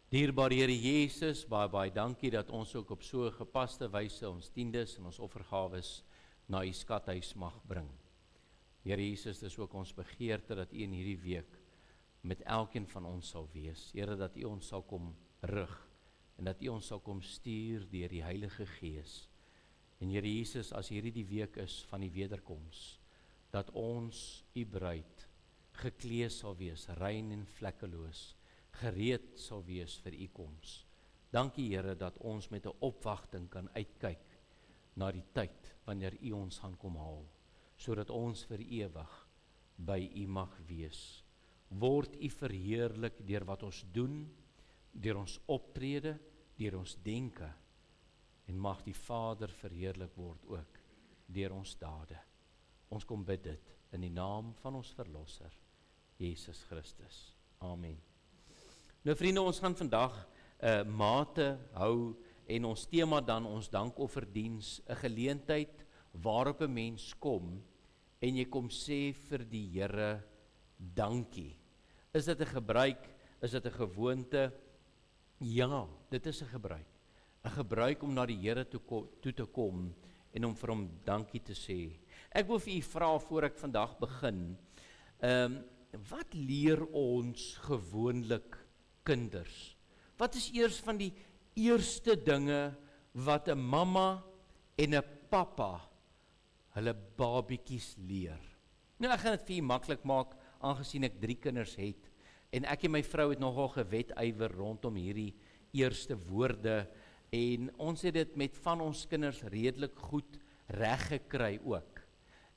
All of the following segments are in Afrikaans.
Dierbare Here Jesus, baie dankie dat ons ook op so 'n gepaste wyse ons tiendes en ons offergawes na U skathuis mag bring. Here Jesus, dis ook ons begeerte dat U in hierdie week met elkeen van ons sal wees. Here, dat U ons sal kom rig en dat U ons sal kom stuur deur die Heilige Gees. En Here Jesus, as hierdie die week is van die wederkoms, dat ons U bruid geklee sal wees, rein en vlekkeloos, gereed sal wees vir U koms. Dankie Here dat ons met 'n opwagting kan uitkyk na die tyd wanneer U ons gaan kom haal, sodat ons vir ewig by U mag wees. Word U verheerlik deur wat ons doen, deur ons optrede, deur ons denke, en mag die Vader verheerlik word ook deur ons dade. Ons kom bid dit in die naam van ons Verlosser, Jesus Christus. Amen. Nou vriende, ons gaan vandag mate hou en ons tema dan ons dankofferdiens, 'n geleentheid waarop 'n mens kom en jy kom sê vir die Here dankie. Is dit 'n gebruik? Is dit 'n gewoonte? Ja, dit is 'n gebruik. 'n Gebruik om na die Here toe te kom en om vir hom dankie te sê. Ek wil vir u vra voor ek vandag begin, wat leer ons gewoonlik kinders? Wat is eers van die eerste dinge wat 'n mamma en 'n pappa hulle babietjies leer? Nou ek gaan dit vir u maklik maak, aangesien ek 3 kinders het, en ek en my vrou het nogal gewet-ywer rondom hierdie eerste woorde, en ons het dit met van ons kinders redelik goed reg gekry ook.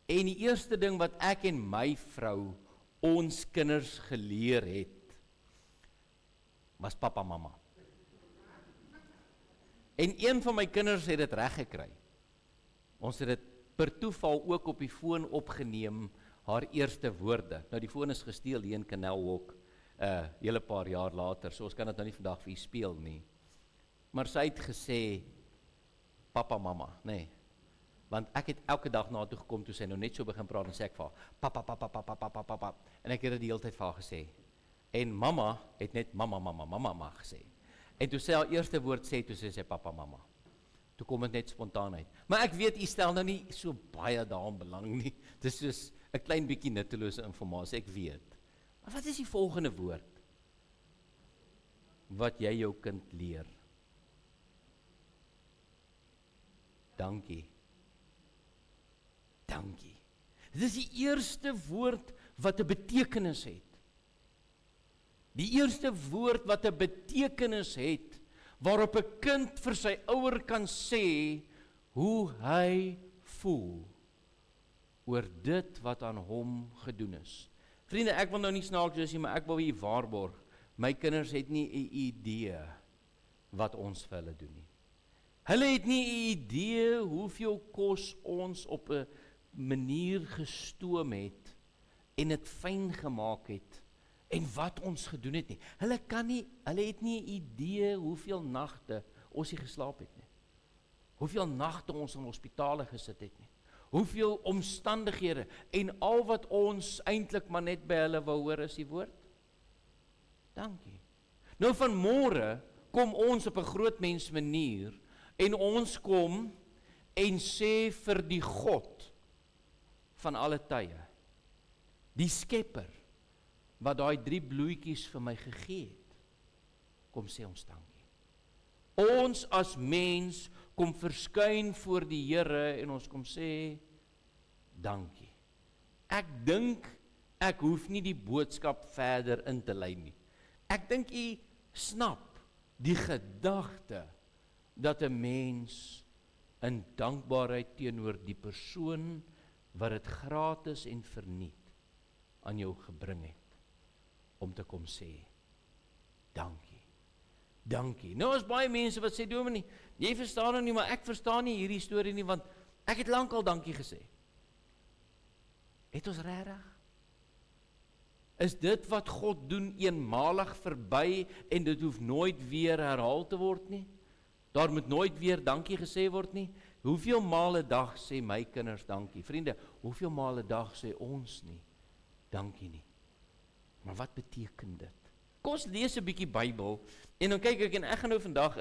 En die eerste ding wat ek en my vrou ons kinders geleer het, was papa, mama. En een van my kinders het dit reg gekry. Ons het dit per toeval ook op die foon opgeneem, haar eerste woorde. Nou die foon is gesteel hier in Canelwalk, hele paar jaar later, so ons kan dit nou nie vandag vir u speel nie. Maar sy het gesê, papa, mama, nee. Want ek het elke dag na toe gekom, toe sy nou net so begin praat, en sê ek vir haar, papa, papa, papa, papa, papa, en ek het dit die hele tyd vir haar gesê. En mama het net mama gesê. En toe sy haar eerste woord sê, toe sê sy papa, mama. Toe kom dit net spontaan uit. Maar ek weet, u stel nou nie so baie daarin belang nie. Dis soos 'n klein bietjie nuttelose inligting, ek weet. Maar wat is die volgende woord wat jy jou kind leer? Dankie. Dankie. Dit is die eerste woord wat 'n betekenis het. Die eerste woord wat 'n betekenis het, waarop 'n kind vir sy ouer kan sê hoe hy voel oor dit wat aan hom gedoen is. Vriende, ek wil nou nie snaaks wees nie, maar ek wil hier waarborg, my kinders het nie 'n idee wat ons vir hulle doen nie. Hulle het nie 'n idee hoeveel kos ons op 'n manier gestoom het en dit fyn gemaak het en wat ons gedoen het nie. Hulle het nie 'n idee hoeveel nagte ons nie geslaap het nie. Hoeveel nagte ons in hospitale gesit het nie. Hoeveel omstandighede en al wat ons eintlik maar net by hulle wou hoor is die woord dankie. Nou vanmôre kom ons op 'n groot mens manier en ons kom en sê vir die God van alle tye, die Skepper wat daai 3 bloetjies vir my gegee het, kom sê ons dankie. Ons as mens kom verskyn voor die Here en ons kom sê dankie. Ek dink ek hoef nie die boodskap verder in te lei nie. Ek dink u snap die gedagte dat 'n mens in dankbaarheid teenoor die persoon wat dit gratis en verniet aan jou gebring het, om te kom sê dankie. Dankie. Nou is baie mense wat sê, Dominee, jy verstaan nou nie, maar ek verstaan nie hierdie storie nie, want ek het lankal dankie gesê. Het ons regtig? Is dit wat God doen eenmalig verby en dit hoef nooit weer herhaal te word nie? Daar moet nooit weer dankie gesê word nie? Hoeveel male 'n dag sê my kinders dankie? Vriende, hoeveel male 'n dag sê ons nie dankie nie? Maar wat beteken dit? Kom ons lees 'n bietjie Bybel en dan kyk ek en ek gaan nou vandag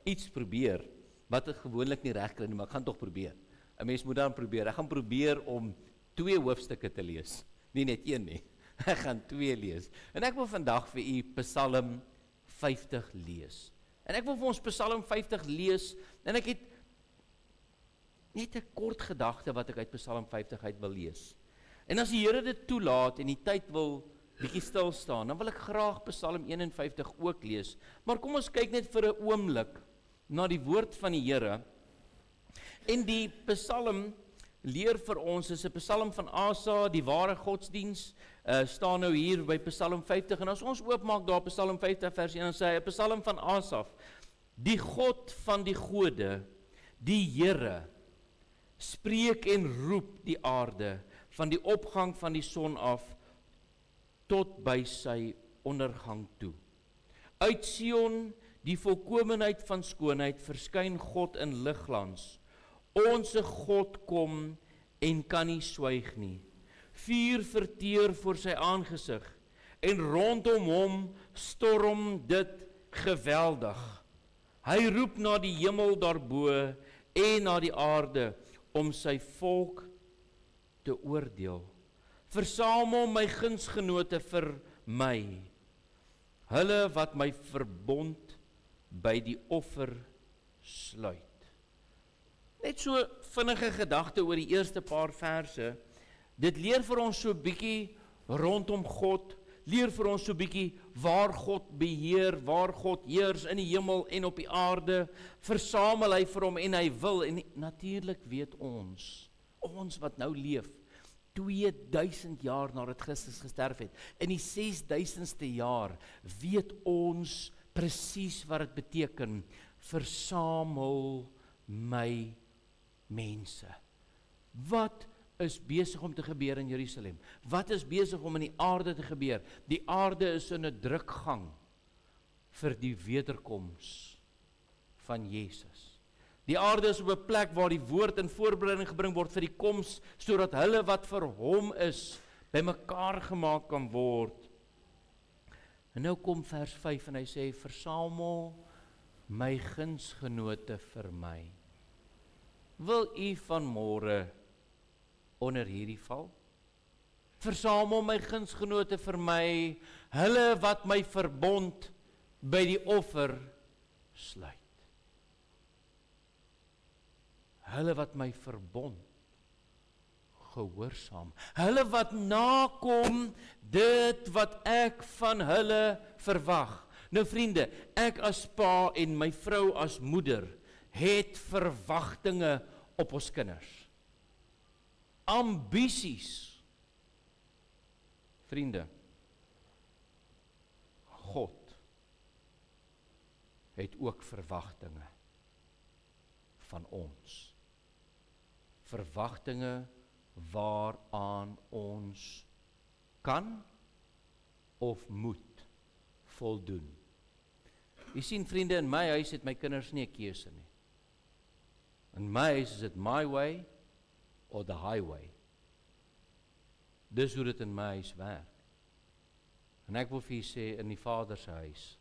iets probeer wat ek gewoonlik nie reg kry nie, maar ek gaan tog probeer. 'n Mens moet dan probeer. Ek gaan probeer om 2 hoofstukke te lees, nie net 1 nie. Ek gaan 2 lees. En ek wil vandag vir u Psalm 50 lees. En ek wil vir ons Psalm 50 lees en ek het net 'n kort gedagte wat ek uit Psalm 50 uit wil lees. En as die Here dit toelaat en die tyd wil bietjie stil staan, dan wil ek graag Psalm 51 ook lees. Maar kom ons kyk net vir 'n oomblik na die woord van die Here. En die Psalm leer vir ons, is 'n Psalm van Asa, die ware godsdiens, staan nou hier by Psalm 50. En as ons oopmaak daar Psalm 50 vers 1, dan sê hy, 'n Psalm van Asaf, die God van die gode, die Here, spreek en roep die aarde, van die opgang van die son af, tot by sy ondergang toe. Uit Sion, die volkomenheid van skoonheid, verskyn God in ligglans. Onse God kom en kan nie swyg nie. Vuur verteer voor sy aangesig, en rondom hom storm dit geweldig. Hy roep na die hemel daarbo en na die aarde, om sy volk te oordeel. Versamel my gunsgenote vir my, hulle wat my verbond by die offer sluit. Net so vinnige gedagte oor die eerste paar verse. Dit leer vir ons so bietjie rondom God, leer vir ons so bietjie waar God beheer, waar God heers in die hemel en op die aarde. Versamel hy vir hom en hy wil, en natuurlik weet ons wat nou leef, 2000 jaar nadat Christus gesterf het, in die 6000ste jaar, weet ons presies wat dit beteken, versamel my mense. Wat is besig om te gebeur in Jerusalem? Wat is besig om in die aarde te gebeur? Die aarde is in 'n drukgang vir die wederkoms van Jesus. Die aarde is op 'n plek waar die woord in voorbereiding gebring word vir die koms, sodat hulle wat vir hom is, bymekaar gemaak kan word. En nou kom vers 5 en hy sê, versamel my gunsgenote vir my. Wil u vanmôre onder hierdie val? Versamel my gunsgenote vir my, hulle wat my verbond by die offer sluit. Hulle wat my verbond gehoorsaam. Hulle wat nakom dit wat ek van hulle verwag. Nou vriende, ek as pa en my vrou as moeder het verwagtinge op ons kinders. Ambisies. Vriende, God het ook verwagtinge van ons. Verwagtinge waaraan ons kan of moet voldoen. Jy sien vriende, in my huis het my kinders nie 'n keuse nie. In my huis is dit my way or the highway. Dis hoe dit in my huis werk. En ek wil vir julle sê, in die Vader se huis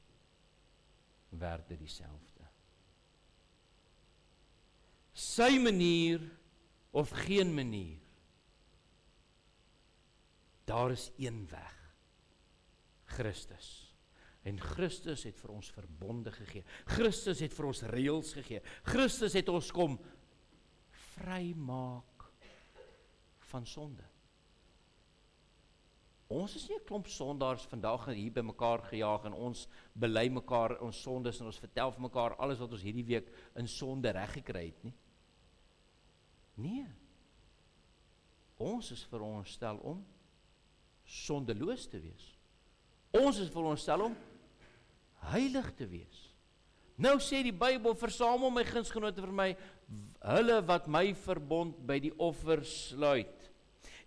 werk dit dieselfde. Sy manier of geen manier. Daar is een weg. Christus. En Christus het vir ons verbonde gegee. Christus het vir ons reëls gegee. Christus het ons kom vrymaak van sonde. Ons is nie 'n klomp sondaars vandag hier by mekaar gejaag en ons bely mekaar ons sondes en ons vertel vir mekaar alles wat ons hierdie week in sonde reg gekry het nie. Nee. Ons is veronderstel om sondeloos te wees. Ons is veronderstel om heilig te wees. Nou sê die Bybel, versamel my gunsgenote vir my, hulle wat my verbond by die offer sluit.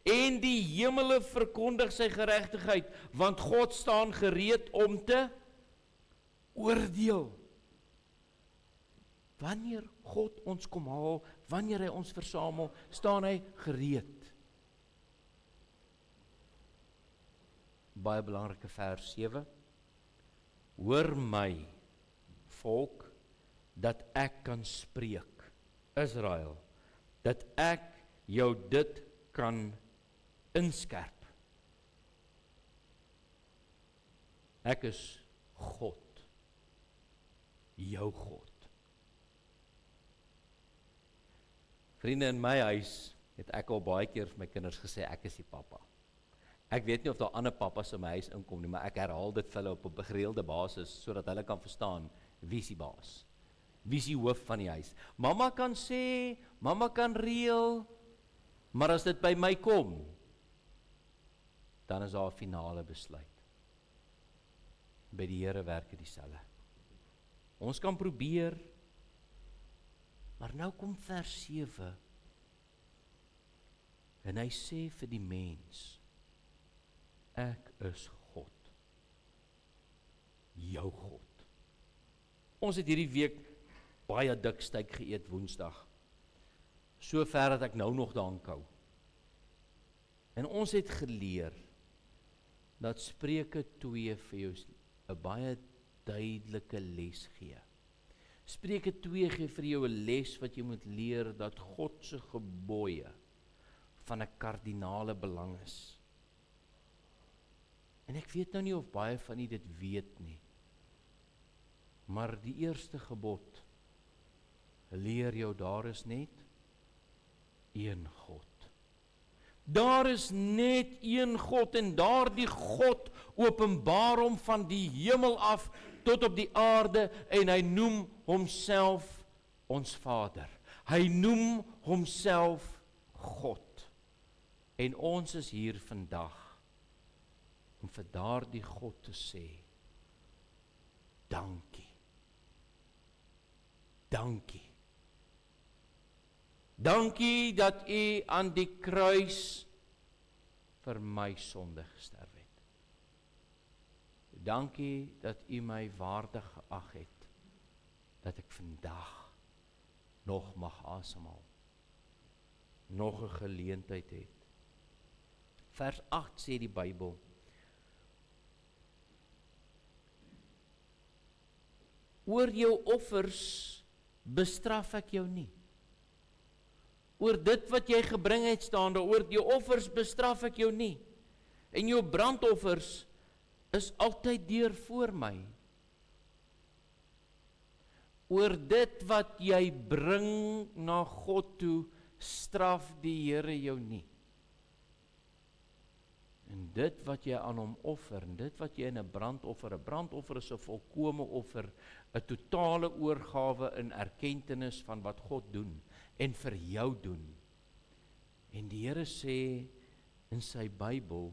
En die hemele verkondig sy geregtigheid, want God staan gereed om te oordeel. Wanneer God ons kom haal, wanneer hy ons versamel, staan hy gereed. Baie belangrike vers 7. hoor my, volk, dat ek kan spreek, Israel, dat ek jou dit kan inskerp. Ek is God, jou God. Vriende, in my huis het ek al baie keer vir my kinders gesê, ek is die pappa. Ek weet nie of daar ander pappas in my huis inkom nie, maar ek herhaal dit vir hulle op 'n gereelde basis, sodat hulle kan verstaan, wie is die baas? Wie is die hoof van die huis? Mamma kan sê, mamma kan reël, maar as dit by my kom, dan is daar 'n finale besluit. By die Here werk dit dieselfde. Ons kan probeer, maar nou kom vers 7, en hy sê vir die mens, ek is God, jou God. Ons het hierdie week baie dik steak geëet Woensdag, so ver dat ek nou nog daaraan kou. En ons het geleer, dat Spreuke 2 vir jou 'n baie duidelike les gee. Spreuke 2 gee vir jou 'n les wat jy moet leer, dat God se gebooie van 'n kardinale belang is. En ek weet nou nie of baie van u dit weet nie, maar die eerste gebod leer jou, daar is net een God. Daar is net een God, en daardie God openbaar hom van die hemel af tot op die aarde, en hy noem homself ons Vader. Hy noem homself God. En ons is hier vandag om vir daardie God te sê, dankie. Dankie. Dankie dat u aan die kruis vir my sonde gesterf het. Dankie dat u my waardig geag het, dat ek vandag nog mag asemhaal, nog 'n geleentheid het. Vers 8 sê die Bybel, oor jou offers bestraf ek jou nie. Oor dit wat jy gebring het staande, oor jou offers bestraf ek jou nie. En jou brandoffers is altyd deur voor my. Oor dit wat jy bring na God toe, straf die Here jou nie. En dit wat jy aan hom offer, en dit wat jy in 'n brandoffer is 'n volkome offer, 'n totale oorgawe in erkentenis van wat God doen, en vir jou doen. En die Here sê in sy Bybel,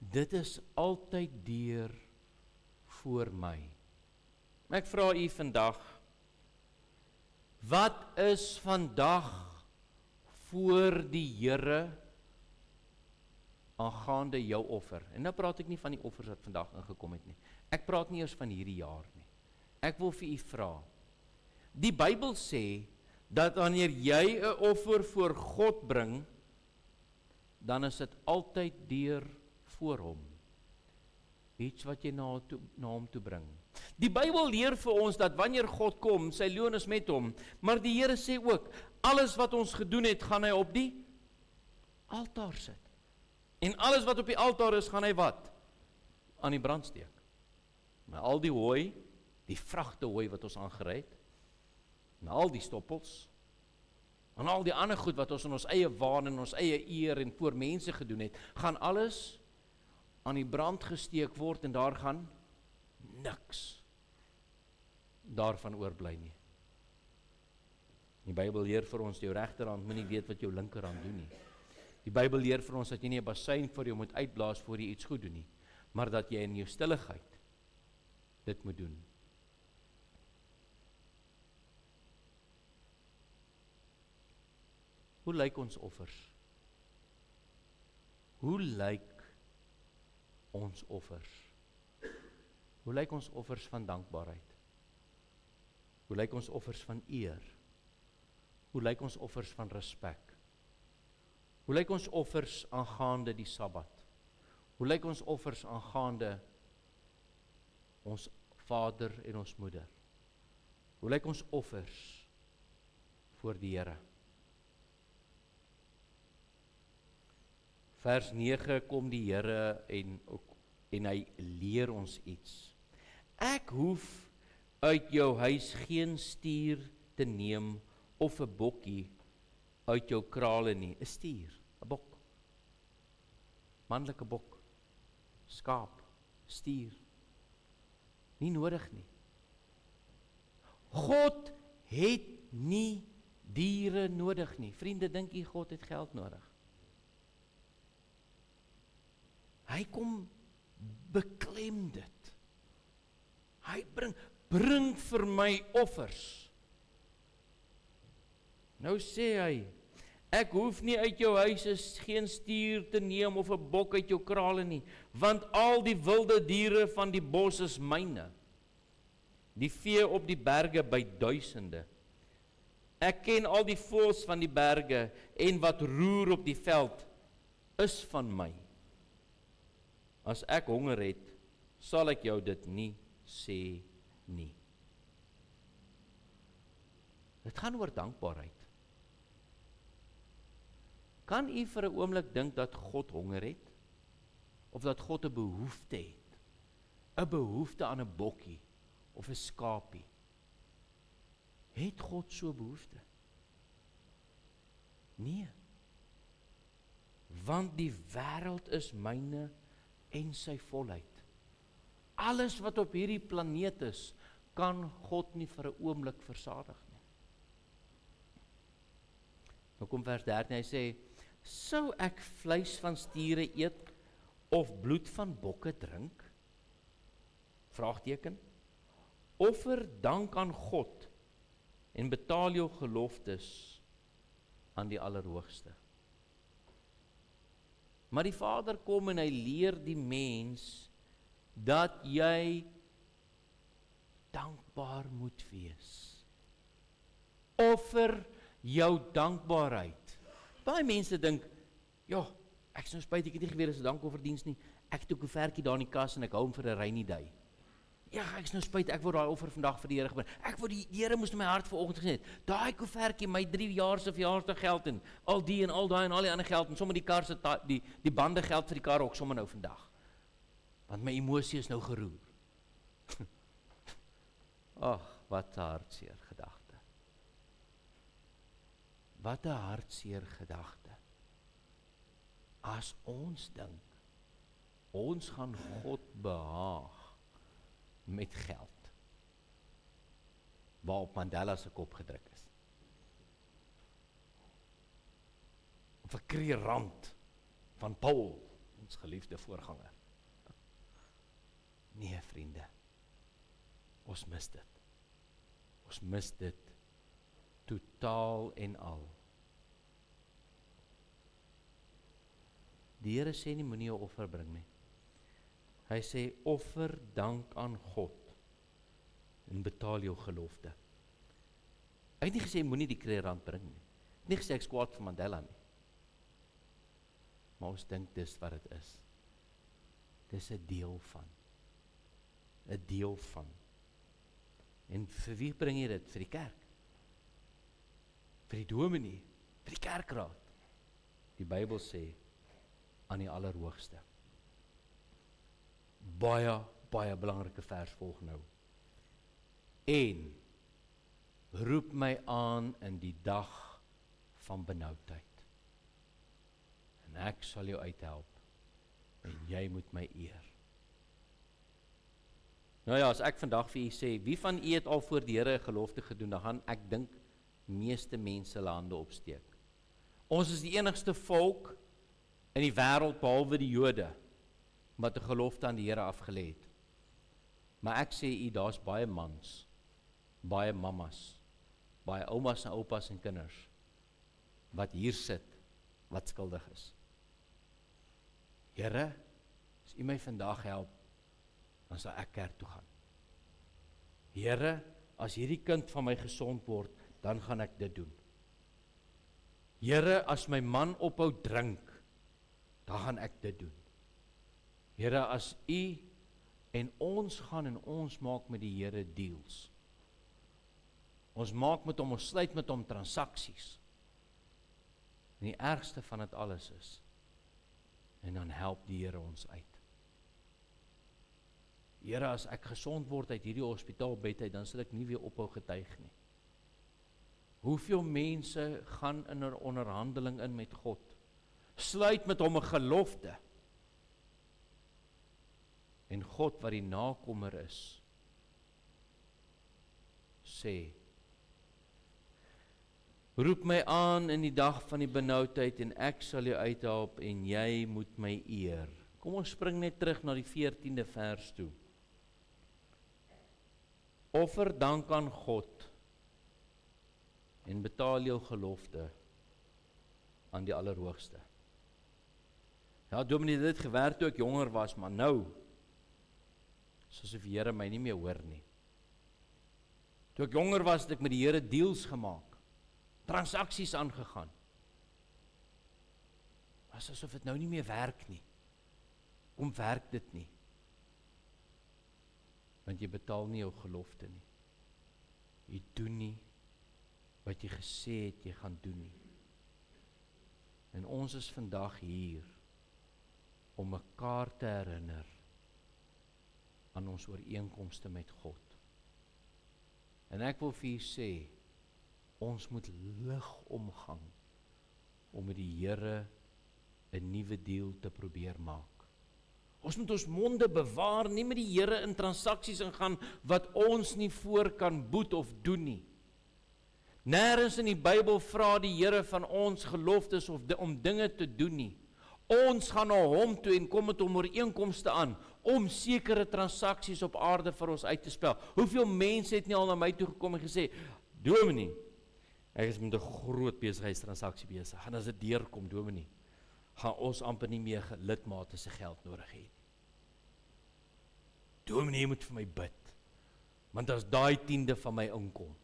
dit is altyd deur voor my. Ek vra u vandag, wat is vandag voor die Here aangaande jou offer? En nou praat ek nie van die offers wat vandag ingekom het nie. Ek praat nie eers van hierdie jaar nie. Ek wil vir u vra. Die Bybel sê dat wanneer jy 'n offer voor God bring, dan is dit altyd deur voor hom. Iets wat jy na hom toe bring. Die Bybel leer vir ons dat wanneer God kom, sy loon is met hom, maar die Here sê ook, alles wat ons gedoen het, gaan hy op die altaar sit. En alles wat op die altaar is, gaan hy wat? Aan die brand steek. Maar al die hooi, die vragte hooi wat ons aangery het, en al die stoppels, en al die ander goed wat ons in ons eie waan en ons eie eer en voor mense gedoen het, gaan alles aan die brand gesteek word, en daar gaan niks daarvan oorbly nie. Die Bybel leer vir ons, jou regterhand moet nie weet wat jou linkerhand doen nie. Die Bybel leer vir ons dat jy nie 'n bassein vir jou moet uitblaas voor jy iets goed doen nie, maar dat jy in jou stilligheid dit moet doen. Hoe lyk ons offers? Hoe lyk ons offers? Hoe lyk ons offers van dankbaarheid? Hoe lyk ons offers van eer? Hoe lyk ons offers van respek? Hoe lyk ons offers aangaande die Sabbat? Hoe lyk ons offers aangaande ons vader en ons moeder? Hoe lyk ons offers voor die Here? Vers 9 kom die Here en hy leer ons iets. Ek hoef uit jou huis geen stier te neem of 'n bokkie uit jou krale nie. 'n Stier, 'n bok. Manlike bok, skaap, stier. Nie nodig nie. God het nie diere nodig nie. Vriende, dink jy God het geld nodig? Hy kom beklem dit. Hy bring vir my offers. Nou sê hy, ek hoef nie uit jou huis geen stier te neem of 'n bok uit jou krale nie, want al die wilde diere van die bos is myne. Die vee op die berge by duisende. Ek ken al die voëls van die berge en wat roer op die veld is van my. As ek honger het, sal ek jou dit nie sê nie. Dit gaan oor dankbaarheid. Kan u vir 'n oomblik dink dat God honger het? Of dat God 'n behoefte het? 'n Behoefte aan 'n bokkie of 'n skapie? Het God so behoefte? Nee. Want die wêreld is myne en sy volheid. Alles wat op hierdie planeet is, kan God nie vir 'n oomblik versadig nie. Nou kom vers 13, hy sê, sou ek vleis van stiere eet of bloed van bokke drink? Vraagteken. Offer dank aan God en betaal jou geloftes aan die Allerhoogste. Maar die Vader kom en hy leer die mens dat jy dankbaar moet wees. Offer jou dankbaarheid. Baie mense dink, ja, ek is nou spyt, ek het nie geweet as 'n dankofferdiens nie. Ek het 'n koevertjie daar in die kas en ek hou hom vir 'n rainy day. Ja, ek is nou spyt, ek wou daai offer vandag vir die Here gebring. Ek wou die Here moes in my hart vanoggend gesê het. Daai koevertjie, my 3 jaar se verjaarsdag geld en al die en al daai en al die ander geld en sommer die kar se die bande geld vir die kar ook sommer nou vandag. Want my emosie is nou geroer. Ag, wat 'n hartseer gedagte. Wat 'n hartseer gedagte. As ons dink, ons gaan God behaag met geld, waarop Mandela se kop gedruk is. Of 'n kreerrand van Paul, ons geliefde voorganger. Nee, vriende, ons mis dit. Ons mis dit totaal en al. Die Here sê nie, moenie 'n offer bring nie. Hy sê, offer dank aan God en betaal jou gelofte. Hy het nie gesê, moenie die kreerrand bring nie. Hy het nie gesê, ek is kwaad vir Mandela nie. Maar ons dink dis wat dit is. Dis 'n deel van. 'n deel van. En vir wie bring jy dit? Vir die kerk? Vir die dominee? Vir die kerkraad? Die Bybel sê, aan die Allerhoogste. Baie belangrike vers volg nou. En roep my aan in die dag van benoudheid. En ek sal jou uithelp en jy moet my eer. Nou ja, as ek vandag vir u sê, wie van u het al voor die Here 'n gelofte gedoen, dan gaan ek dink meeste mense hulle hande opsteek. Ons is die enigste volk in die wêreld behalwe die Jode wat 'n gelofte aan die Here afgelê het. Maar ek sê u, daar's baie mans, baie mammas, baie oumas en oupas en kinders wat hier sit wat skuldig is. Here, as u my vandag help, dan sal ek kerk toe gaan. Here, as hierdie kind van my gesond word, dan gaan ek dit doen. Here, as my man ophou drink, dan gaan ek dit doen. Here, as u En ons gaan en ons maak met die Here deals. Ons maak met hom, ons sluit met hom transaksies. En die ergste van dit alles is, en dan help die Here ons uit. Here, as ek gesond word uit hierdie hospitaalbed uit, dan sal ek nie weer ophou getuig nie. Hoeveel mense gaan in 'n onderhandeling in met God, sluit met hom 'n gelofte, en God wat die nakommer is, sê, roep my aan in die dag van die benoudheid en ek sal jou uithelp en jy moet my eer. Kom ons spring net terug na die 14de vers toe. Offer dank aan God en betaal jou gelofte aan die Allerhoogste. Ja, dominee, dit het gewerk toe ek jonger was, maar nou, soos of die Here my nie meer hoor nie. Toe ek jonger was, het ek met die Here deals gemaak, transaksies aangegaan. Was asof dit nou nie meer werk nie. Kom werk dit nie? Want jy betaal nie jou gelofte nie. Jy doen nie wat jy gesê het jy gaan doen nie. En ons is vandag hier om mekaar te herinner aan ons ooreenkomste met God. En ek wil vir u sê, ons moet lig omgang om met die Here 'n nuwe deal te probeer maak. Ons moet ons monde bewaar, nie met die Here in transaksies ingaan wat ons nie voor kan boet of doen nie. Nêrens in die Bybel vra die Here van ons geloftes om dinge te doen nie. Ons gaan na hom toe en kom met hom ooreenkomste aan om sekere transaksies op aarde vir ons uit te spel. Hoeveel mense het nie al na my toe gekom en gesê, dominee, ek is met 'n groot besigheidstransaksie besig, en as dit deurkom, dominee, gaan ons amper nie meer lidmate se geld nodig hê. Dominee, jy moet vir my bid, want as daai 10de van my inkom,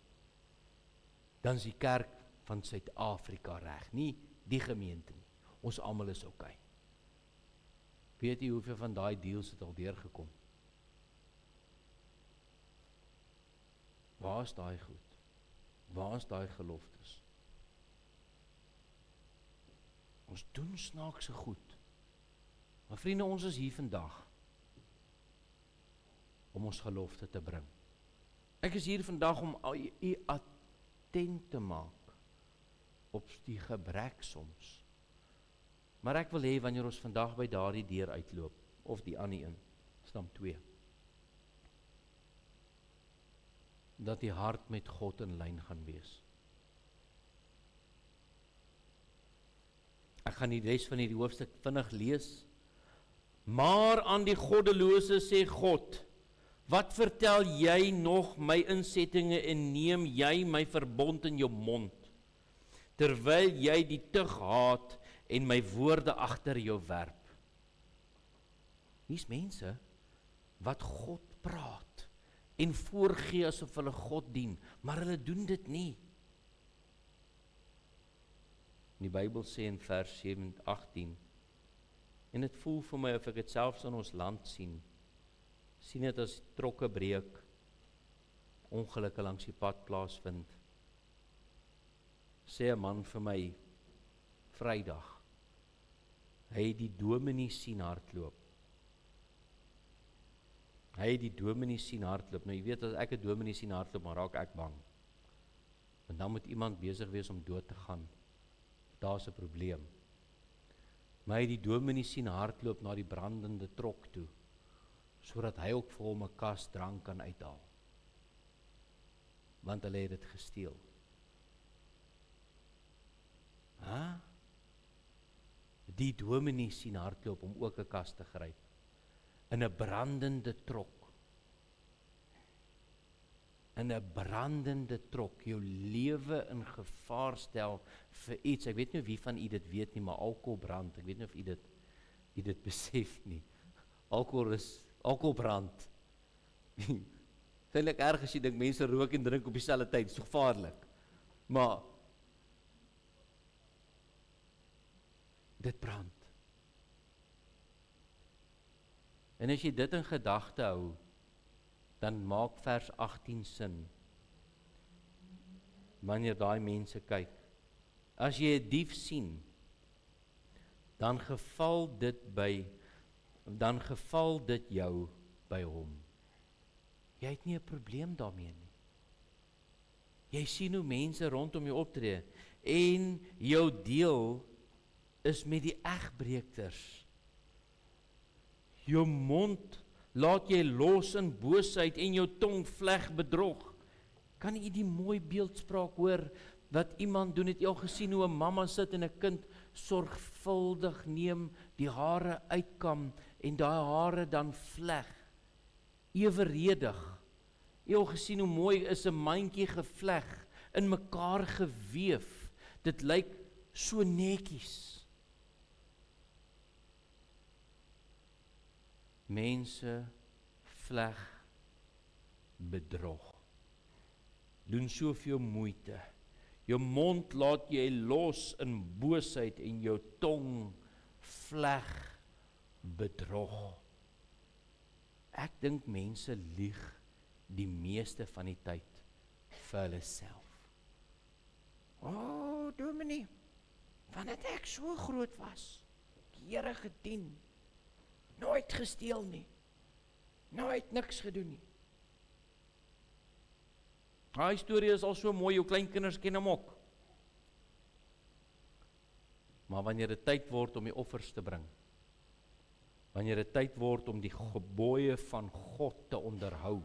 dan is die kerk van Suid-Afrika reg, nie die gemeente nie. Ons almal is okay. Weet jy hoeveel van daai deals het al deurgekom? Waar is daai goed? Waar is daai geloftes? Ons doen snaakse goed. Maar vriende, ons is hier vandag om ons gelofte te bring. Ek is hier vandag om u attent te maak op die gebrek soms. Maar ek wil hê wanneer ons vandag by daardie deur uitloop, of die ander een, stam 2, dat die hart met God in lyn gaan wees. Ek gaan die res van hierdie hoofstuk vinnig lees. Maar aan die goddelose sê God, wat vertel jy nog my insettinge en neem jy my verbond in jou mond, terwyl jy die tug haat en my woorde agter jou werp. Hier's mense wat God praat en voorgee asof hulle God dien, maar hulle doen dit nie. Die Bybel sê in vers 18, en dit voel vir my of ek dit selfs in ons land sien dit as trokke breek, ongelukke langs die pad plaasvind. Sê 'n man vir my Vrydag, hy het die dominee sien hardloop. Nou jy weet, as ek 'n dominee sien hardloop, maar raak ek bang. Want dan moet iemand besig wees om dood te gaan. Daar's 'n probleem. Maar hy het die dominee sien hardloop na die brandende trok toe, sodat hy ook vir hom 'n kas drank kan uithaal. Want hulle het dit gesteel. Die dominee sien hardloop om ook 'n kas te gryp in 'n brandende trok. In 'n brandende trok, jou lewe in gevaar stel vir iets. Ek weet nie of wie van u dit weet nie, maar alkohol brand. Ek weet nie of u dit besef nie. Alkohol brand. Eintlik erg as jy dink mense rook en drink op dieselfde tyd, so gevaarlik. Maar dit brand. En as jy dit in gedagte hou, dan maak vers 18 sin. Wanneer daai mense kyk, as jy 'n dief sien, dan geval dit jou by hom. Jy het nie 'n probleem daarmee nie. Jy sien hoe mense rondom jou optree, en jou deel is met die egbreekters. Jou mond laat jy los in boosheid en jou tong vleg bedrog. Kan jy die mooi beeldspraak hoor wat iemand doen? Het jy al gesien hoe 'n mamma sit en 'n kind sorgvuldig neem, die hare uitkam en daai hare dan vleg, eweredig. Jy al gesien hoe mooi is 'n mandjie gevleg, in mekaar geweef. Dit lyk so netjies. Mense vleg bedrog. Doen soveel moeite. Jou mond laat jy los in boosheid en jou tong vleg bedrog. Ek dink mense lieg die meeste van die tyd vir hulle self. O, dominee, vandat ek so groot was, die Here gedien, nooit gesteel nie, nooit niks gedoen nie. Daai storie is al so mooi, jou kleinkinders ken hom ook. Maar wanneer dit tyd word om die offers te bring, wanneer dit tyd word om die gebooie van God te onderhou,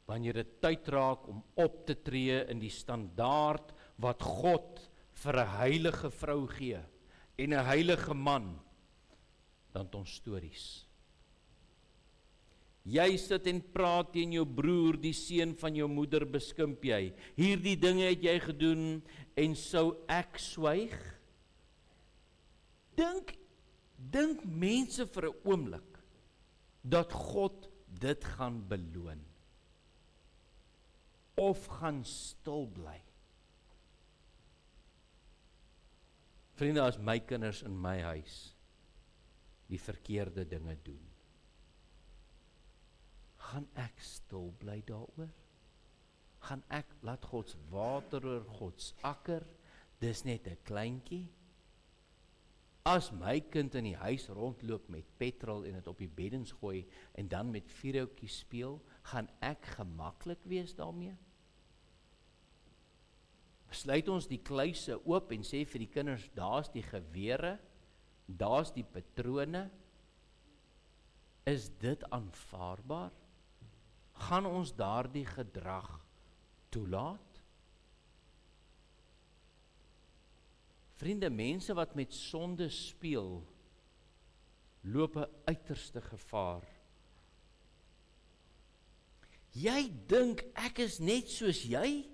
wanneer dit tyd raak om op te tree in die standaard wat God vir 'n heilige vrou gee en 'n heilige man, dan het ons stories. Jy sit en praat teen jou broer, die seun van jou moeder beskimp jy. Hierdie dinge het jy gedoen en sou ek swyg? Dink mense vir 'n oomblik dat God dit gaan beloon of gaan stil bly? Vriende, as my kinders in my huis die verkeerde dinge doen, gaan ek stil bly daaroor? Gaan ek laat Gods water oor Gods akker, dis net 'n kleintjie? As my kind in die huis rondloop met petrol en dit op die beddens gooi en dan met vuurhoutjies speel, gaan ek gemaklik wees daarmee? Sluit ons die kluise oop en sê vir die kinders, daar's die gewere, daar's die patrone. Is dit aanvaarbaar? Gaan ons daardie gedrag toelaat? Vriende, mense wat met sonde speel, loop 'n uiterste gevaar. Jy dink ek is net soos jy?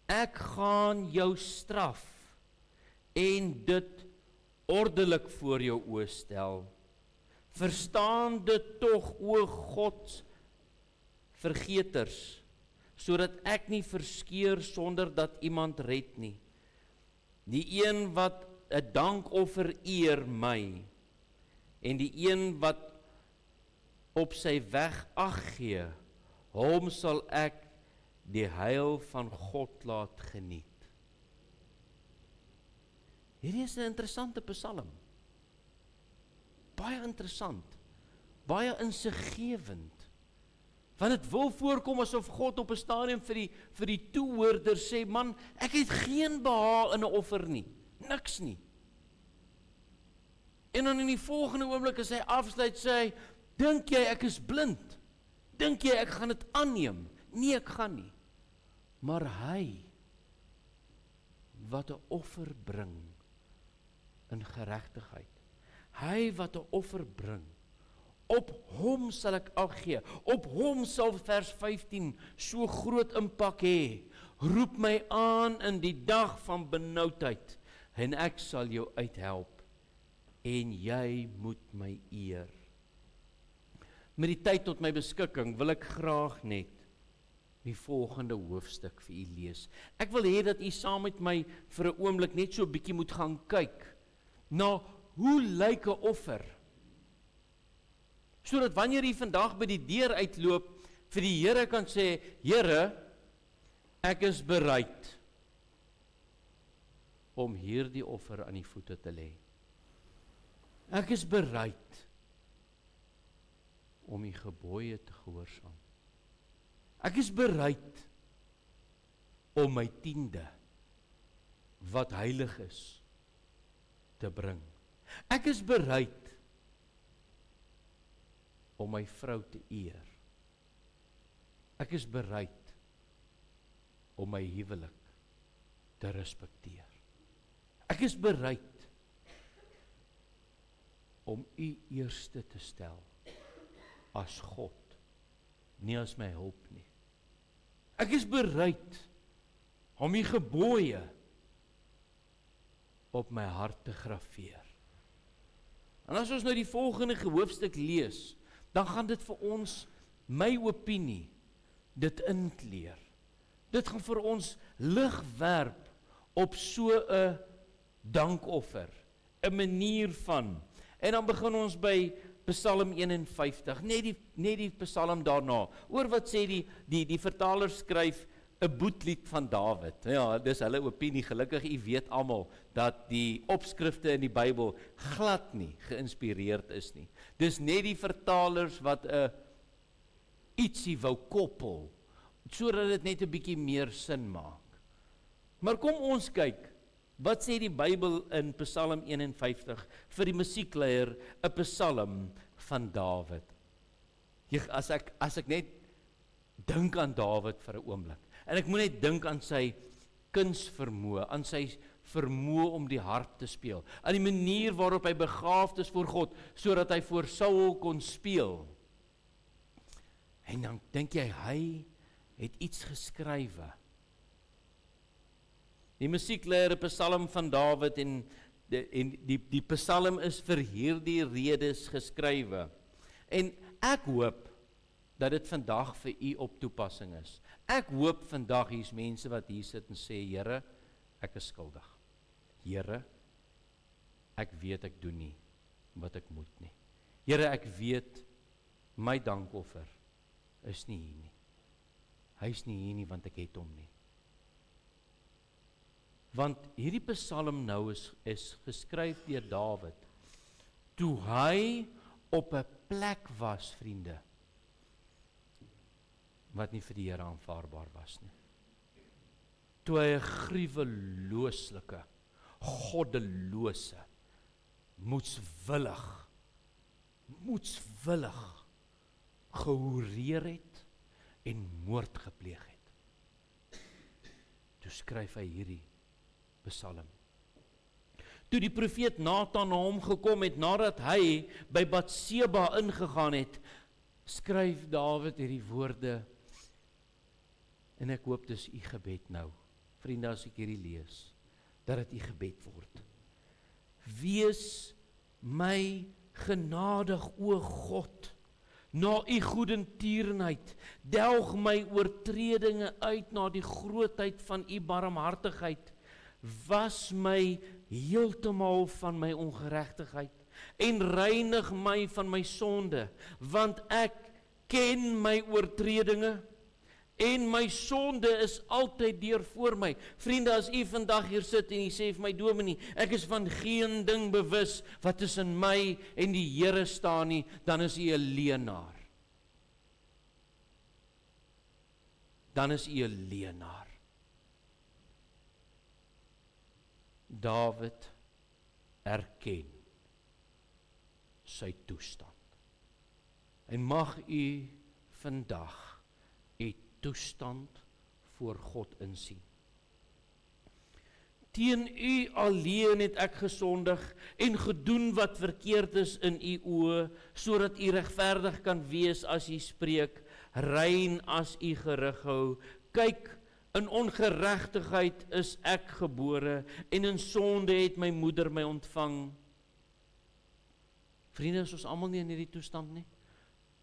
Ek gaan jou straf en dit ordelik voor jou oë stel. Verstaan dit tog, o God, vergeters, sodat ek nie verskeur sonder dat iemand red nie. Die een wat 'n dankoffer eer my, en die een wat op sy weg ag gee, hom sal ek die heil van God laat geniet. Hierdie is 'n interessante psalm. Baie interessant, baie insiggewend. Want dit wil voorkom asof God op 'n stadium vir die toehoorder sê, man, ek het geen behaal in 'n offer nie, niks nie. En dan in die volgende oomblik as hy afsluit sê hy, dink jy ek is blind? Dink jy ek gaan dit aanneem? Nee, ek gaan nie. Maar hy wat 'n offer bring in geregtigheid, hy wat 'n offer bring, op hom sal ek ag gee, op hom sal vers 15 so groot impak hê. Roep my aan in die dag van benoudheid en ek sal jou uithelp en jy moet my eer. Met die tyd tot my beskikking wil ek graag net die volgende hoofstuk vir u lees. Ek wil hê dat u saam met my vir 'n oomblik net so 'n bietjie moet gaan kyk na hoe lyk 'n offer Sodat wanneer jy vandag by die deur uitloop, vir die Here kan sê, Here, ek is bereid om hierdie offer aan die voete te lê. Ek is bereid om die gebooie te gehoorsaam. Ek is bereid om my 10de, wat heilig is, te bring. Ek is bereid om my vrou te eer. Ek is bereid om my huwelik te respekteer. Ek is bereid om U eerste te stel as God, nie as my hulp nie. Ek is bereid om U gebooie op my hart te graveer. En as ons nou die volgende hoofstuk lees, dan gaan dit vir ons, my opinie, dit inkleer. Dit gaan vir ons lig werp op so 'n dankoffer, 'n manier van. En dan begin ons by Psalm 51, net die Psalm daarna. Oor wat sê die vertaler skryf 'n boetlied van Dawid. Ja, dis hulle opinie. Gelukkig u weet almal dat die opskrifte in die Bybel glad nie geïnspireerd is nie. Dis net die vertalers wat 'n ietsie wou koppel, sodat dit net 'n bietjie meer sin maak. Maar kom ons kyk, wat sê die Bybel in Psalm 51 vir die musiekleier, 'n Psalm van Dawid. As ek net dink aan Dawid vir 'n oomblik, en ek moet net dink aan sy kunsvermoë, aan sy vermoë om die harp te speel, aan die manier waarop hy begaafd is voor God, sodat hy voor Saul kon speel. En dan dink jy, hy het iets geskrywe. Die musiekleier, 'n Psalm van Dawid, en die Psalm is vir hierdie redes geskrywe. En ek hoop dat dit vandag vir u op toepassing is. Ek hoop vandag hier's mense wat hier sit en sê, Here, ek is skuldig. Here, ek weet ek doen nie wat ek moet nie. Here, ek weet my dankoffer is nie hier nie. Hy is nie hier nie want ek het hom nie. Want hierdie Psalm nou is geskryf deur Dawid, toe hy op 'n plek was, vriende, wat nie vir die Here aanvaarbaar was nie. Toe hy 'n gruwelooslike, goddelose, moedswillig gehoreer het en moord gepleeg het. Toe skryf hy hierdie Psalm. Toe die profeet Nathan na hom gekom het, nadat hy by Batseba ingegaan het, skryf Dawid hierdie woorde, en ek hoop dis u gebed nou, vriende, as ek hierdie lees, dat dit u gebed word. Wees my genadig, o God, na u goedertierenheid, delg my oortredinge uit na die grootheid van u barmhartigheid, was my heeltemal van my ongeregtigheid, en reinig my van my sonde, want ek ken my oortredinge, en my sonde is altyd deur voor my. Vriende, as u vandag hier sit en u sê vir my, Dominee, ek is van geen ding bewus wat tussen my en die Here staan nie, dan is u 'n leienaar. Dan is u 'n leienaar. Dawid erken sy toestand. En mag u vandag u toestand voor God insien. Teen u alleen het ek gesondig en gedoen wat verkeerd is in u oë, sodat u regverdig kan wees as u spreek, rein as u gerig hou. Kyk, in ongeregtigheid is ek gebore, en in sonde het my moeder my ontvang. Vriende, is ons almal nie in hierdie toestand nie?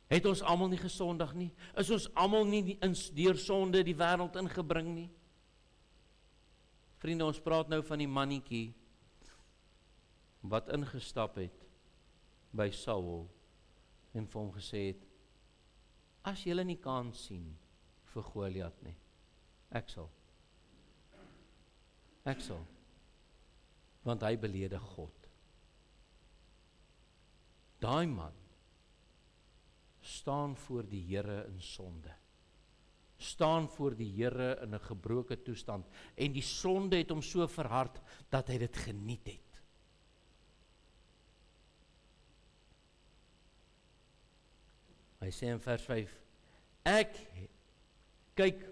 Het ons almal nie gesondig nie? Is ons almal nie deur sonde die wêreld ingebring nie? Vriende, ons praat nou van die mannetjie wat ingestap het by Saul en vir hom gesê het, as julle nie kans sien vir Goliat nie, ek sal, want hy beledig God. Daai man staan voor die Here in sonde, staan voor die Here in 'n gebroke toestand, en die sonde het hom so verhard, dat hy dit geniet het. Hy sê in vers 5, kyk,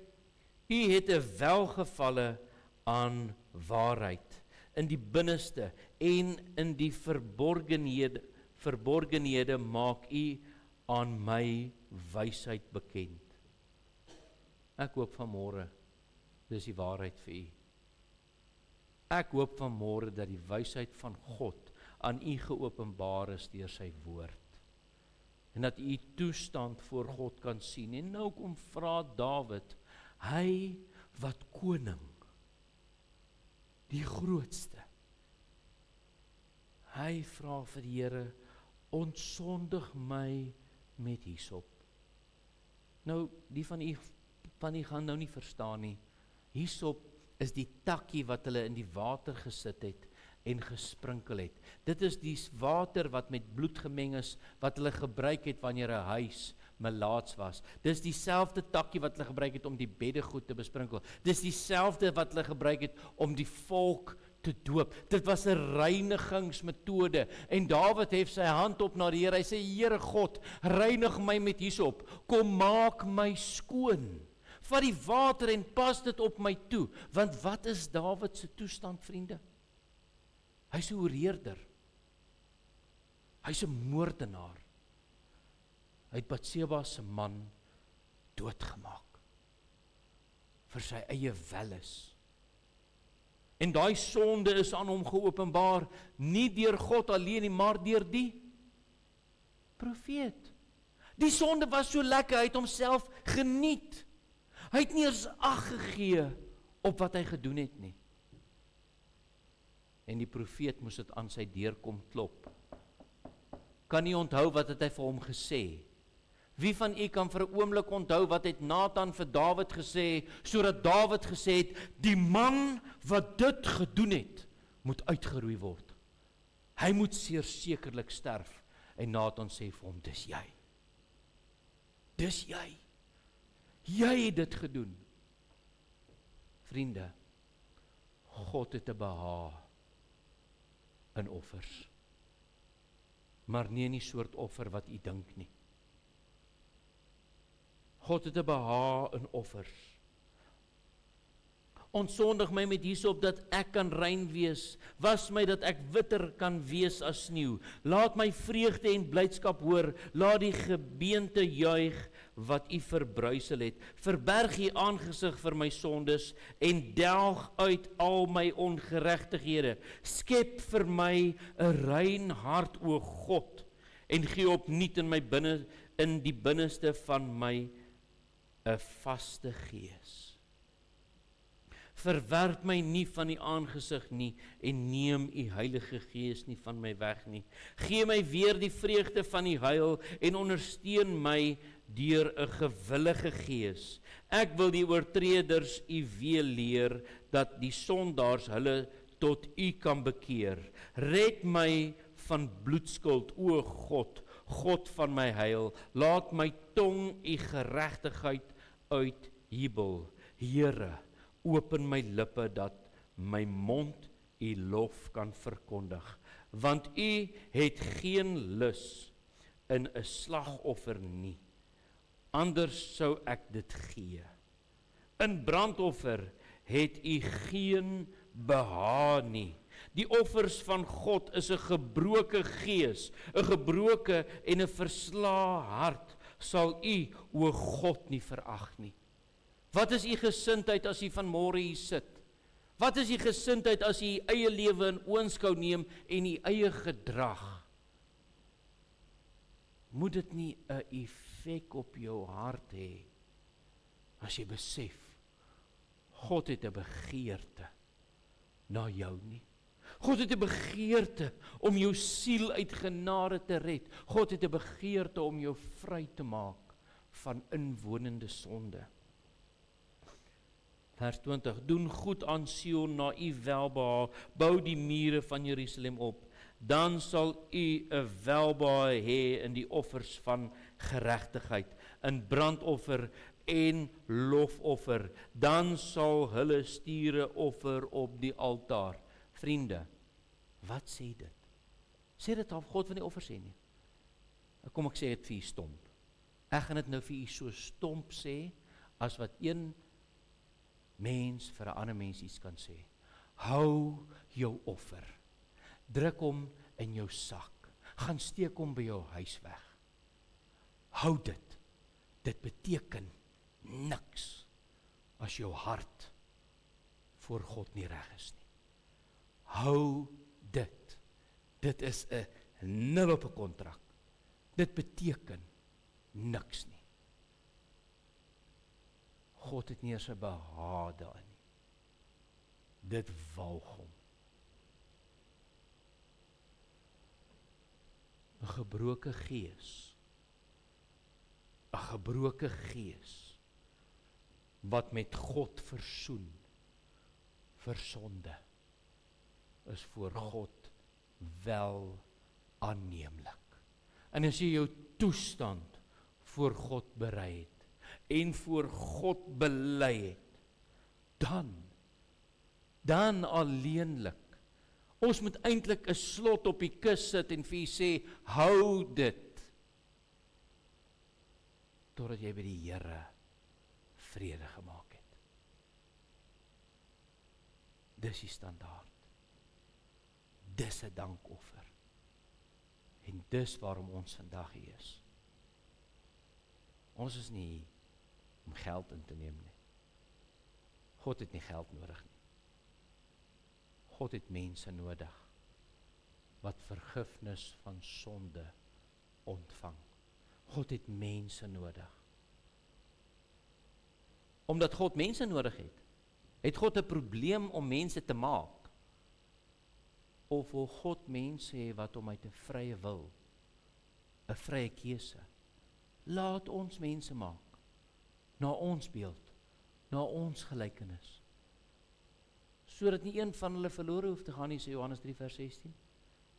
u het 'n welgevalle aan waarheid, in die binneste en in die verborgenhede maak u aan my wysheid bekend. Ek hoop vanmôre, dis die waarheid vir u. Ek hoop vanmôre dat die wysheid van God aan u geopenbaar is deur sy woord. En dat u toestand voor God kan sien. En nou kom vra Dawid, hy wat koning, die grootste, hy vra vir die Here, ontsondig my met hysop. Nou, die van u gaan nou nie verstaan nie. Hysop is die takkie wat hulle in die water gesit het en gesprinkel het. Dit is die water wat met bloed gemeng is, wat hulle gebruik het wanneer 'n huis melaats was. Dis dieselfde takkie wat hulle gebruik het om die beddegoed te besprinkel. Dis dieselfde wat hulle gebruik het om die volk te doop. Dit was 'n reinigingsmetode. En Dawid hef sy hand op na die Here. Hy sê, Here God, reinig my met hysop. Kom maak my skoon. Vat die water en pas dit op my toe. Want wat is Dawid se toestand, vriende? Hy's 'n oorreerder. Hy's 'n moordenaar. Hy het Batseba se man doodgemaak vir sy eie welis. En daai sonde is aan hom geopenbaar, nie deur God alleen nie, maar deur die profeet. Die sonde was so lekker, hy het homself geniet. Hy het nie eens ag gegee op wat hy gedoen het nie. En die profeet moes dit aan sy deur kom klop. Kan nie onthou wat het hy vir hom gesê? Wie van u kan vir 'n oomblik onthou wat het Nathan vir Dawid gesê, sodat Dawid gesê het, die man wat dit gedoen het, moet uitgeroei word. Hy moet sekerlik sterf. En Nathan sê vir hom, dis jy. Dis jy. Jy het dit gedoen. Vriende, God het 'n behaag in offers. Maar nie in die soort offer wat u dink nie. God het 'n behaag in offers. Ontsondig my met hysop dat ek kan rein wees. Was my dat ek witter kan wees as sneeu. Laat my vreugde en blydskap hoor. Laat die gebeente juig wat u verbruisel het. Verberg u aangesig vir my sondes en delg uit al my ongeregtighede. Skep vir my 'n rein hart, o God, en gee opnuut in die binneste van my 'n vaste gees. Verwerp my nie van die aangesig nie, en neem u Heilige Gees nie van my weg nie. Gee my weer die vreugde van die heil, en ondersteun my deur 'n gewillige gees. Ek wil die oortreders u weer leer, dat die sondaars hulle tot u kan bekeer. Red my van bloedskuld, o God, God van my heil. Laat my tong u geregtigheid uitjubel. Here, open my lippe dat my mond u lof kan verkondig. Want u het geen lus in 'n slagoffer nie. Anders sou ek dit gee. In brandoffer het u geen behaag nie. Die offers van God is 'n gebroke gees, 'n gebroke en 'n verslae hart sal u, o God, nie verag nie. Wat is u gesindheid as u vanmôre hier sit? Wat is u gesindheid as u u eie lewe in oënskou neem en u eie gedrag? Moet dit nie 'n effek op jou hart hê as jy besef God het 'n begeerte na jou nie. God het 'n begeerte om jou siel uit genade te red. God het 'n begeerte om jou vry te maak van inwonende sonde. Vers 20, doen goed aan Sion na u welbehae, bou die mure van Jerusalem op, dan sal u 'n welbehae hê in die offers van geregtigheid, in brandoffer en lofoffer, dan sal hulle stiere offer op die altaar. Vriende, wat sê dit? Sê dit of God van die offer sê nie? Kom ek sê dit vir u stomp. Ek gaan dit nou vir u so stomp sê, as wat een mens vir 'n ander mens iets kan sê. Hou jou offer. Druk hom in jou sak. Gaan steek hom by jou huis weg. Hou dit. Dit beteken niks as jou hart voor God nie reg is nie. Hou dit. Dit is 'n nul op 'n kontrak. Dit beteken niks nie. God het nie eens 'n behaag daarin nie. Dit walg hom. 'n gebroke gees. 'n gebroke gees wat met God versoen vir sonde is voor God wel aanneemlik. En as jy jou toestand voor God berei het en voor God bely het, dan alleenlik. Ons moet eintlik 'n slot op die kus sit en vir jy sê, hou dit, totdat jy by die Here vrede gemaak het. Dis die standaard. Dis 'n dankoffer. En dis waarom ons vandag hier is. Ons is nie hier om geld in te neem nie. God het nie geld nodig nie. God het mense nodig wat vergifnis van sonde ontvang. God het mense nodig. Omdat God mense nodig het God 'n probleem om mense te maak? Of wil God mense hê wat hom uit 'n vrye wil, 'n vrye keuse? Laat ons mense maak, na ons beeld, na ons gelykenis, sodat nie een van hulle verlore hoef te gaan nie, sê Johannes 3 vers 16,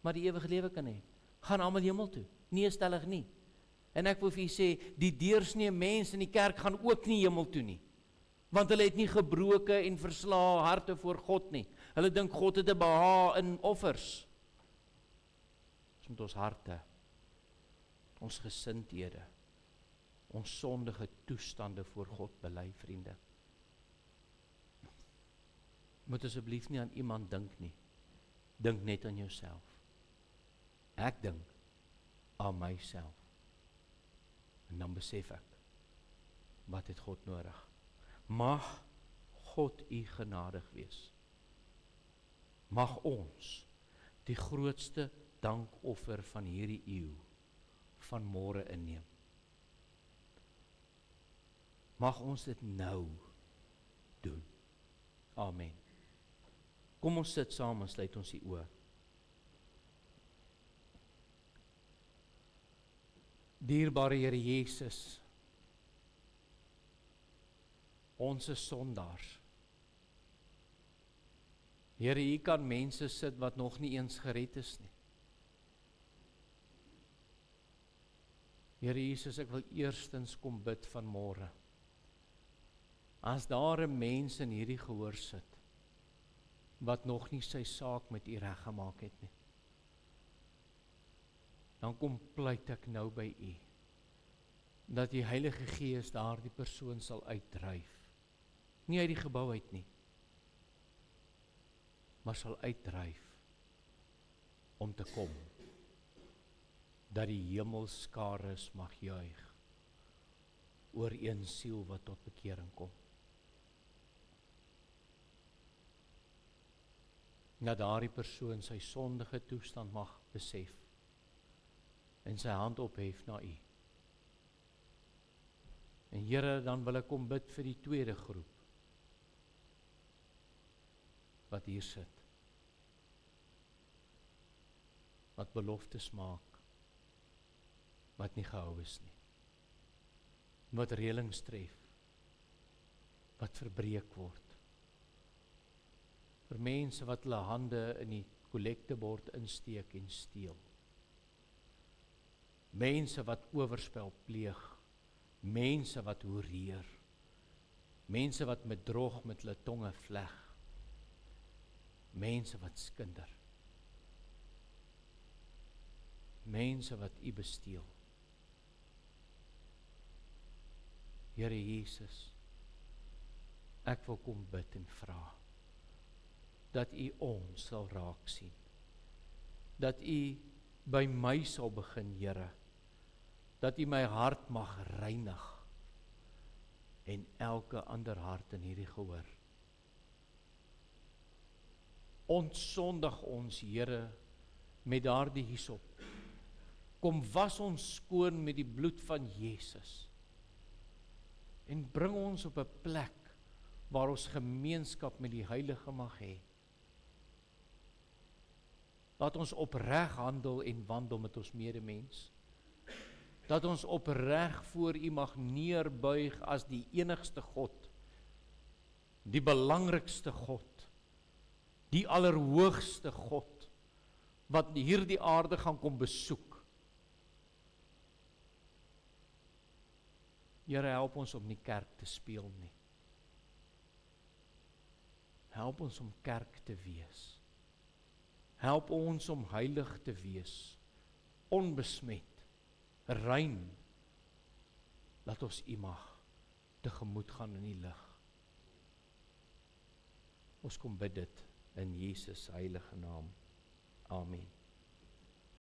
maar die ewige lewe kan hê. Gaan almal hemel toe? Nee, stellig nie. En ek wil vir julle sê, die deursnee mense in die kerk gaan ook nie hemel toe nie, want hulle het nie gebroke en verslae harte voor God nie. Hulle dink God het 'n behaag in offers. Ons moet ons harte, ons gesindhede, ons sondige toestande voor God bely, vriende. Moet asseblief nie aan iemand dink nie. Dink net aan jouself. Ek dink aan myself. En dan besef ek, wat het God nodig? Mag God u genadig wees. Mag ons die grootste dankoffer van hierdie eeu van môre inneem. Mag ons dit nou doen. Amen. Kom ons sit saam en sluit ons die oë. Dierbare Here Jesus, ons is sondaars. Here, hier kan mense sit wat nog nie eens gered is nie. Here Jesus, ek wil eerstens kom bid vanmôre. As daar 'n mens in hierdie gehoor sit, wat nog nie sy saak met u reggemaak het nie, dan kom pleit ek nou by u, dat die Heilige Gees daardie persoon sal uitdryf. Nie uit die gebou uit nie, maar sal uitdryf om te kom, dat die hemelskares mag juig oor een siel wat tot bekering kom. Dat daardie persoon sy sondige toestand mag besef en sy hand ophef na u. En Here, dan wil ek kom bid vir die tweede groep wat hier sit. wat beloftes maak, wat nie gehou is nie, wat reëlings tref, wat verbreek word, vir mense wat hulle hande in die kollektebord insteek en steel, mense wat oorspel pleeg, mense wat hoereer, mense wat met drog met hulle tonge vleg, mense wat skinder, mense wat u besteel. Here Jesus, ek wil kom bid en vra, dat u ons sal raak sien, dat u by my sal begin, Here, dat u my hart mag reinig, en elke ander hart in hierdie gehoor. Ontsondig ons, Here, met daardie hyssop. Kom was ons skoon met die bloed van Jesus, en bring ons op 'n plek waar ons gemeenskap met die Heilige mag hê. Laat ons opreg handel en wandel met ons medemens. Dat ons opreg voor u mag neerbuig as die enigste God, die belangrikste God, die allerhoogste God, wat hierdie aarde gaan kom besoek. Here, help ons om nie kerk te speel nie. Help ons om kerk te wees. Help ons om heilig te wees, onbesmet, rein. Laat ons u mag tegemoet gaan in die lig. Ons kom bid dit in Jesus heilige naam. Amen.